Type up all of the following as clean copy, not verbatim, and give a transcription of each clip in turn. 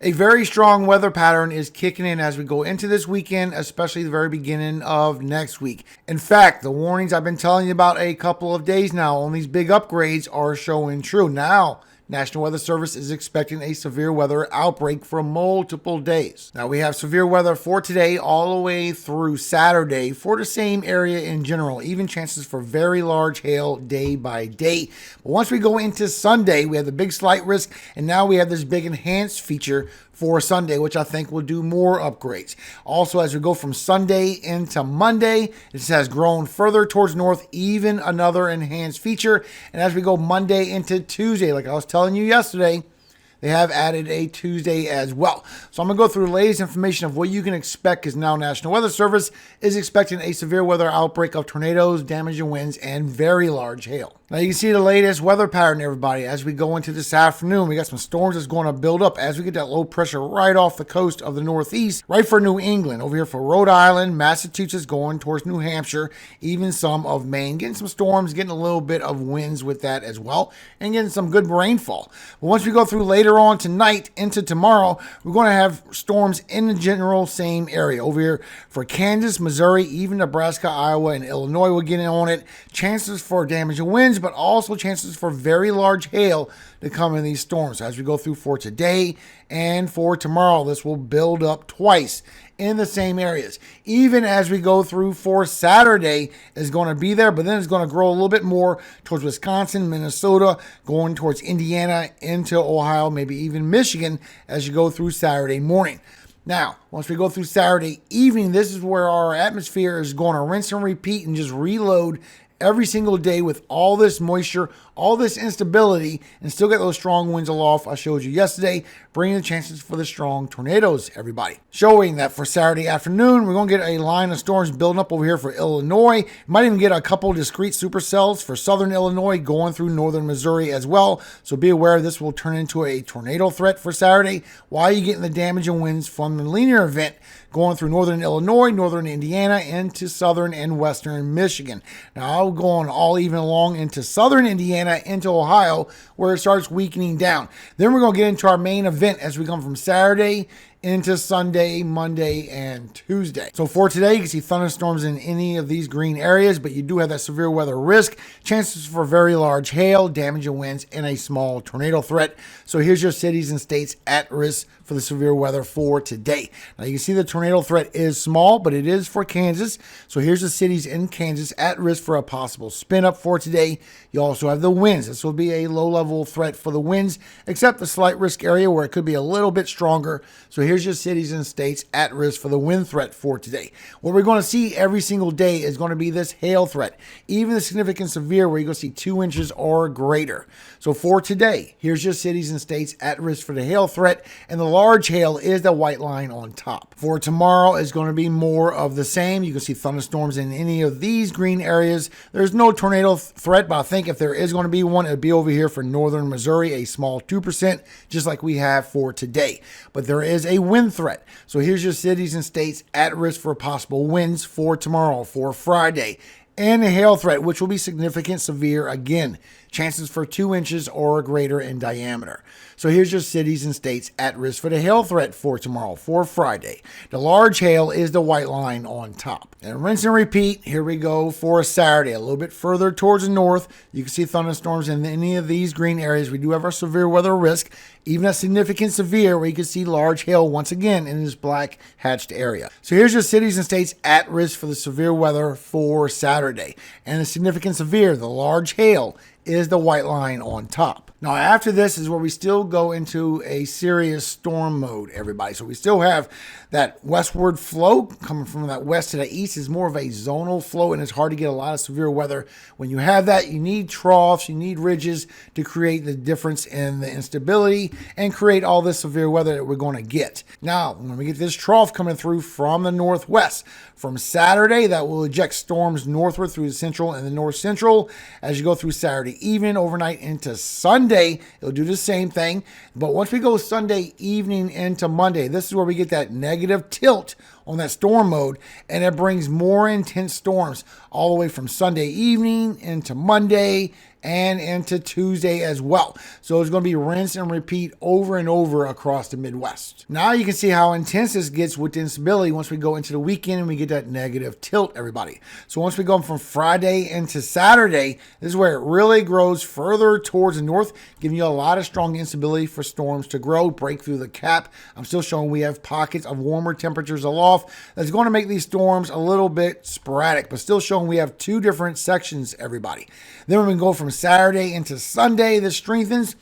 A very strong weather pattern is kicking in as we go into this weekend, especially the very beginning of next week. In fact, the warnings I've been telling you about a couple of days now on these big upgrades are showing true. Now, National Weather Service is expecting a severe weather outbreak for multiple days. Now, we have severe weather for today all the way through Saturday for the same area in general, even chances for very large hail day by day. But once we go into Sunday, we have the big slight risk, and now we have this big enhanced feature for Sunday, which I think will do more upgrades. Also, as we go from Sunday into Monday, it has grown further towards north, even another enhanced feature. And as we go Monday into Tuesday, like I was telling you yesterday, they have added a Tuesday as well. So I'm going to go through the latest information of what you can expect, because now National Weather Service is expecting a severe weather outbreak of tornadoes, damaging winds, and very large hail. Now you can see the latest weather pattern, everybody. As we go into this afternoon, we got some storms that's going to build up as we get that low pressure right off the coast of the Northeast, right for New England, over here for Rhode Island, Massachusetts, going towards New Hampshire, even some of Maine. Getting some storms, getting a little bit of winds with that as well, and getting some good rainfall. But once we go through later on tonight into tomorrow, we're going to have storms in the general same area. Over here for Kansas, Missouri, even Nebraska, Iowa, and Illinois will get in on it. Chances for damaging winds, but also chances for very large hail to come in these storms. As we go through for today and for tomorrow, this will build up twice in the same areas. Even as we go through for Saturday, is going to be there, but then it's going to grow a little bit more towards Wisconsin, Minnesota, going towards Indiana, into Ohio, maybe even Michigan as you go through Saturday morning. Now, once we go through Saturday evening, this is where our atmosphere is going to rinse and repeat and just reload every single day with all this moisture, all this instability, and still get those strong winds aloft I showed you yesterday, bringing the chances for the strong tornadoes, everybody. Showing that for Saturday afternoon, we're going to get a line of storms building up over here for Illinois. Might even get a couple discrete supercells for southern Illinois going through northern Missouri as well. So be aware this will turn into a tornado threat for Saturday while you're getting the damage and winds from the linear event going through northern Illinois, northern Indiana, into southern and western Michigan. Now, I'll go on all even along into southern Indiana, into Ohio, where it starts weakening down. Then we're going to get into our main event as we come from Saturday into Sunday, Monday, and Tuesday. So for today, you can see thunderstorms in any of these green areas, but you do have that severe weather risk, chances for very large hail, damaging winds, and a small tornado threat. So here's your cities and states at risk for the severe weather for today. Now you can see the tornado threat is small, but it is for Kansas. So here's the cities in Kansas at risk for a possible spin up for today. You also have the winds. This will be a low level threat for the winds, except the slight risk area where it could be a little bit stronger. So here's your cities and states at risk for the wind threat for today. What we're going to see every single day is going to be this hail threat, even the significant severe where you're going to see 2 inches or greater. So for today, here's your cities and states at risk for the hail threat, and the large hail is the white line on top. For tomorrow is going to be more of the same. You can see thunderstorms in any of these green areas. There's no tornado threat, but I think if there is going to be one, it'll be over here for northern Missouri, a small 2%, just like we have for today. But there is a wind threat. So here's your cities and states at risk for possible winds for tomorrow, for Friday. And a hail threat, which will be significant severe again. Chances for 2 inches or greater in diameter. So here's your cities and states at risk for the hail threat for tomorrow, for Friday. The large hail is the white line on top. And rinse and repeat, here we go for Saturday. A little bit further towards the north, you can see thunderstorms in any of these green areas. We do have our severe weather risk, even a significant severe where you can see large hail once again in this black hatched area. So here's your cities and states at risk for the severe weather for Saturday. And the significant severe, the large hail, is the white line on top. Now, after this is where we still go into a serious storm mode, everybody. So we still have that westward flow coming from that west to the east is more of a zonal flow, and it's hard to get a lot of severe weather. When you have that, you need troughs, you need ridges to create the difference in the instability and create all this severe weather that we're going to get. Now, when we get this trough coming through from the northwest, from Saturday, that will eject storms northward through the central and the north central. As you go through Saturday evening, overnight into Sunday, it'll do the same thing. But once we go Sunday evening into Monday, this is where we get that negative tilt on that storm mode, and it brings more intense storms all the way from Sunday evening into Monday and into Tuesday as well. So it's going to be rinse and repeat over and over across the Midwest. Now you can see how intense this gets with the instability once we go into the weekend and we get that negative tilt, everybody. So once we go from Friday into Saturday, this is where it really grows further towards the north, giving you a lot of strong instability for storms to grow, break through the cap. I'm still showing we have pockets of warmer temperatures aloft. That's going to make these storms a little bit sporadic, but still showing we have two different sections, everybody. Then when we go from Saturday into Sunday, this strengthens.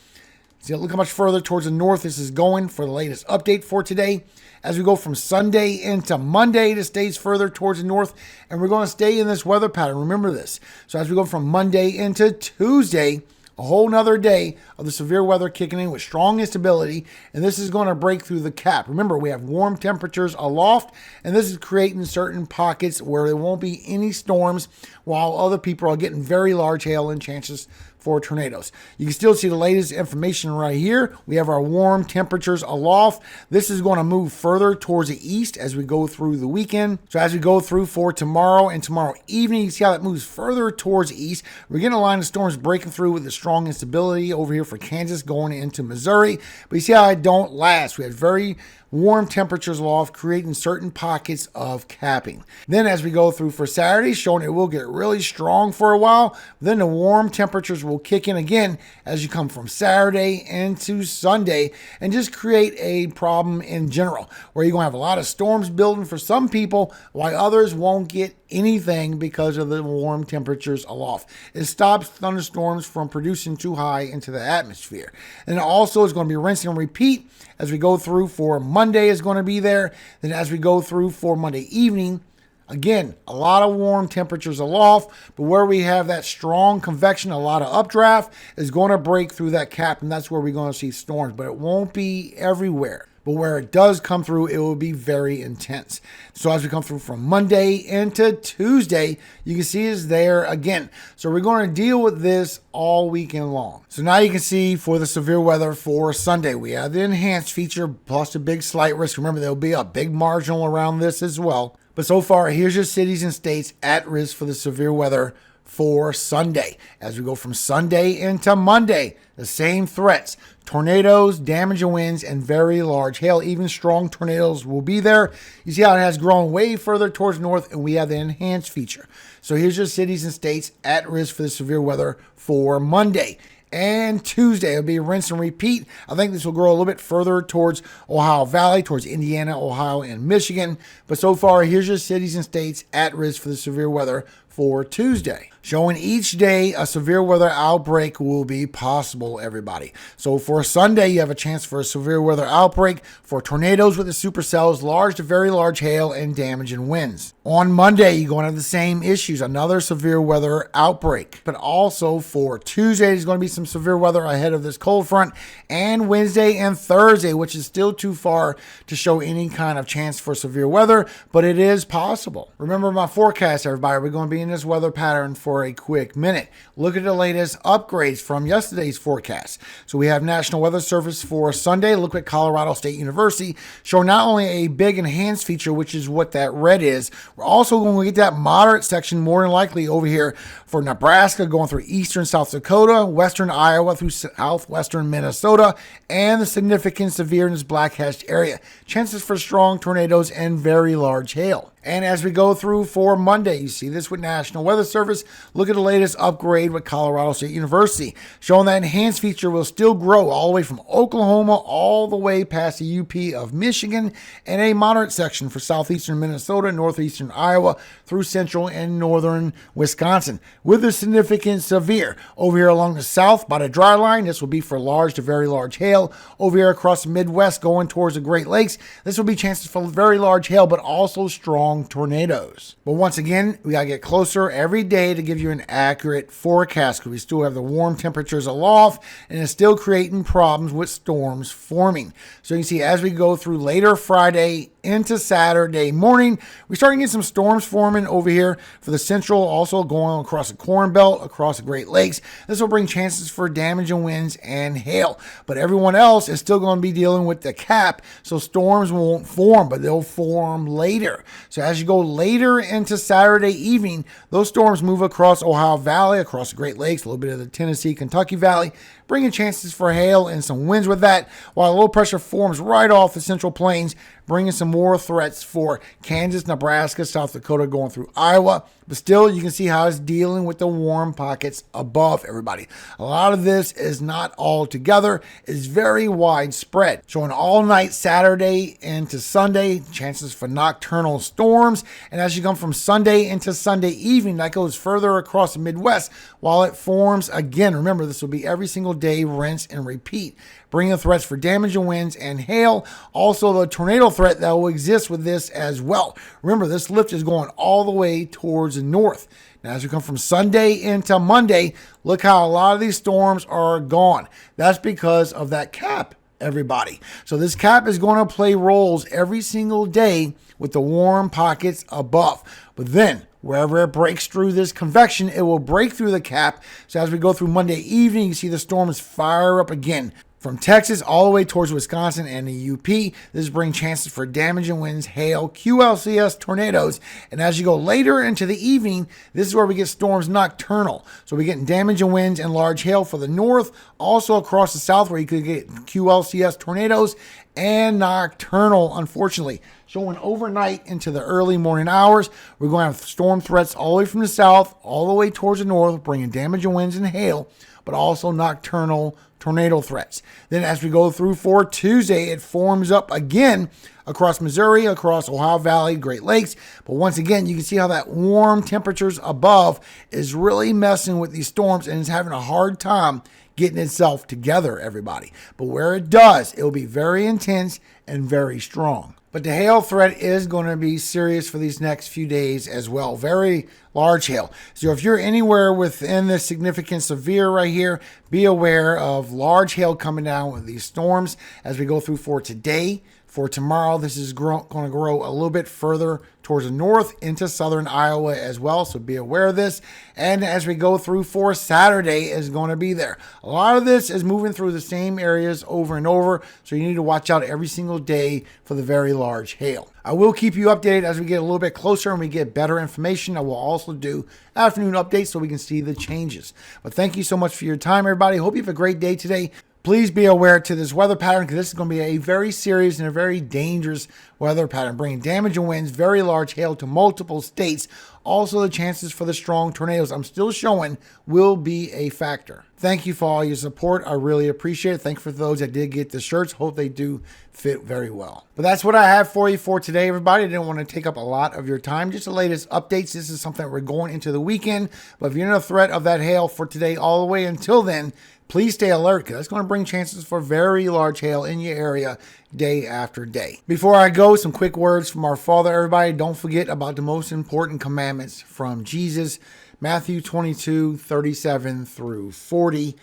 See, look how much further towards the north this is going for the latest update for today. As we go from Sunday into Monday, this stays further towards the north, and we're going to stay in this weather pattern. Remember this. So as we go from Monday into Tuesday, a whole nother day of the severe weather kicking in with strong instability, and this is going to break through the cap. Remember, we have warm temperatures aloft, and this is creating certain pockets where there won't be any storms, while other people are getting very large hail and chances for tornadoes. You can still see the latest information right here. We have our warm temperatures aloft. This is going to move further towards the east as we go through the weekend. So as we go through for tomorrow and tomorrow evening, you see how that moves further towards the east. We're getting a line of storms breaking through with the strong instability over here for Kansas going into Missouri. But you see how it don't last. We had very warm temperatures aloft, creating certain pockets of capping. Then as we go through for Saturday, showing it will get really strong for a while. Then the warm temperatures will kick in again as you come from Saturday into Sunday and just create a problem in general, where you're going to have a lot of storms building for some people, while others won't get anything because of the warm temperatures aloft. It stops thunderstorms from producing too high into the atmosphere. And it also is going to be rinse and repeat as we go through for Monday is going to be there. Then as we go through for Monday evening, again, a lot of warm temperatures aloft, but where we have that strong convection, a lot of updraft is going to break through that cap, and that's where we're going to see storms, but it won't be everywhere. But where it does come through, it will be very intense. So as we come through from Monday into Tuesday, you can see it's there again. So we're going to deal with this all weekend long. So now you can see for the severe weather for Sunday, we have the enhanced feature plus a big slight risk. Remember, there'll be a big marginal around this as well. But so far, here's your cities and states at risk for the severe weather for Sunday. As we go from Sunday into Monday, the same threats: tornadoes, damaging winds, and very large hail. Even strong tornadoes will be there. You see how it has grown way further towards north, and we have the enhanced feature. So here's your cities and states at risk for the severe weather for Monday. And Tuesday, it'll be rinse and repeat. I think this will grow a little bit further towards Ohio Valley, towards Indiana, Ohio, and Michigan. But so far, here's your cities and states at risk for the severe weather for Tuesday. Showing each day a severe weather outbreak will be possible, everybody. So for Sunday, you have a chance for a severe weather outbreak for tornadoes with the supercells, large to very large hail, and damaging winds. On Monday, you're going to have the same issues, another severe weather outbreak. But also for Tuesday, there's going to be some severe weather ahead of this cold front, and Wednesday and Thursday, which is still too far to show any kind of chance for severe weather, but it is possible. Remember my forecast, everybody. We're going to be in this weather pattern for a quick minute. Look at the latest upgrades from yesterday's forecast. So we have National Weather Service for Sunday. Look at Colorado State University, showing not only a big enhanced feature, which is what that red is, we're also going to get that moderate section more than likely over here for Nebraska, going through eastern South Dakota, western Iowa through southwestern Minnesota, and the significant severe in this black hatched area. Chances for strong tornadoes and very large hail. And as we go through for Monday, you see this with National Weather Service. Look at the latest upgrade with Colorado State University, showing that enhanced feature will still grow all the way from Oklahoma all the way past the UP of Michigan, and a moderate section for southeastern Minnesota, northeastern Iowa, through central and northern Wisconsin, with a significant severe. Over here along the south by the dry line, this will be for large to very large hail. Over here across the Midwest going towards the Great Lakes, this will be chances for very large hail, but also strong tornadoes. But once again, we gotta get closer every day to give you an accurate forecast, because we still have the warm temperatures aloft and it's still creating problems with storms forming. So you can see as we go through later Friday into Saturday morning. We're starting to get some storms forming over here for the central, also going across the Corn Belt, across the Great Lakes. This will bring chances for damage and winds and hail. But everyone else is still going to be dealing with the cap, so storms won't form, but they'll form later. So as you go later into Saturday evening, those storms move across Ohio Valley, across the Great Lakes, a little bit of the Tennessee, Kentucky Valley, bringing chances for hail and some winds with that, while low pressure forms right off the Central Plains, bringing some more threats for Kansas, Nebraska, South Dakota, going through Iowa. But still, you can see how it's dealing with the warm pockets above everybody. A lot of this is not all together. It's very widespread. Showing all night Saturday into Sunday, chances for nocturnal storms. And as you come from Sunday into Sunday evening, that goes further across the Midwest while it forms again. Remember, this will be every single day, rinse and repeat, bringing threats for damage and winds and hail. Also, the tornado threat that will exist with this as well. Remember, this lift is going all the way towards the north. Now, as we come from Sunday into Monday, look how a lot of these storms are gone. That's because of that cap, everybody. So this cap is going to play roles every single day with the warm pockets above. But then, wherever it breaks through this convection, it will break through the cap. So as we go through Monday evening, you see the storms fire up again. From Texas all the way towards Wisconsin and the UP, this brings chances for damage and winds, hail, QLCS tornadoes. And as you go later into the evening, this is where we get storms nocturnal. So we're getting damage and winds and large hail for the north, also across the south where you could get QLCS tornadoes and nocturnal, unfortunately. Showing overnight into the early morning hours, we're going to have storm threats all the way from the south, all the way towards the north, bringing damage and winds and hail, but also nocturnal tornado threats. Then as we go through for Tuesday, it forms up again across Missouri, across Ohio Valley, Great Lakes. But once again, you can see how that warm temperatures above is really messing with these storms and is having a hard time getting itself together, everybody. But where it does, it will be very intense and very strong. But the hail threat is going to be serious for these next few days as well. Very large hail. So if you're anywhere within the significant severe right here, be aware of large hail coming down with these storms as we go through for today. For tomorrow, this is going to grow a little bit further towards the north into southern Iowa as well, so be aware of this. And as we go through for Saturday, is going to be there. A lot of this is moving through the same areas over and over, so you need to watch out every single day for the very large hail. I will keep you updated as we get a little bit closer and we get better information. I will also do afternoon updates so we can see the changes. But thank you so much for your time, everybody. Hope you have a great day today. Please be aware to this weather pattern because this is going to be a very serious and a very dangerous weather pattern, bringing damage and winds, very large hail to multiple states. Also, the chances for the strong tornadoes I'm still showing will be a factor. Thank you for all your support. I really appreciate it. Thank you for those that did get the shirts. Hope they do fit very well. But that's what I have for you for today, everybody. I didn't want to take up a lot of your time. Just the latest updates. This is something that we're going into the weekend. But if you're in a threat of that hail for today all the way until then, please stay alert because that's going to bring chances for very large hail in your area day after day. Before I go, some quick words from our Father, everybody. Don't forget about the most important commandments from Jesus. Matthew 22:37 through 40.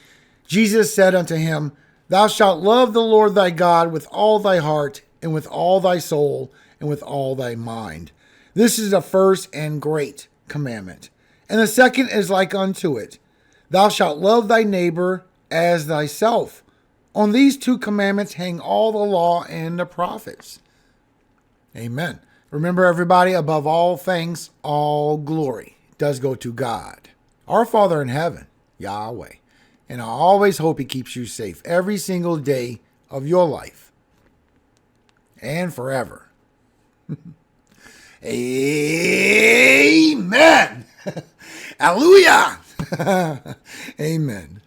Jesus said unto him, Thou shalt love the Lord thy God with all thy heart and with all thy soul and with all thy mind. This is the first and great commandment. And the second is like unto it. Thou shalt love thy neighbor as thyself. On these two commandments hang all the law and the prophets. Amen. Remember, everybody, above all things, all glory does go to God, our Father in heaven, Yahweh. And I always hope he keeps you safe every single day of your life and forever. Amen. Hallelujah. Amen.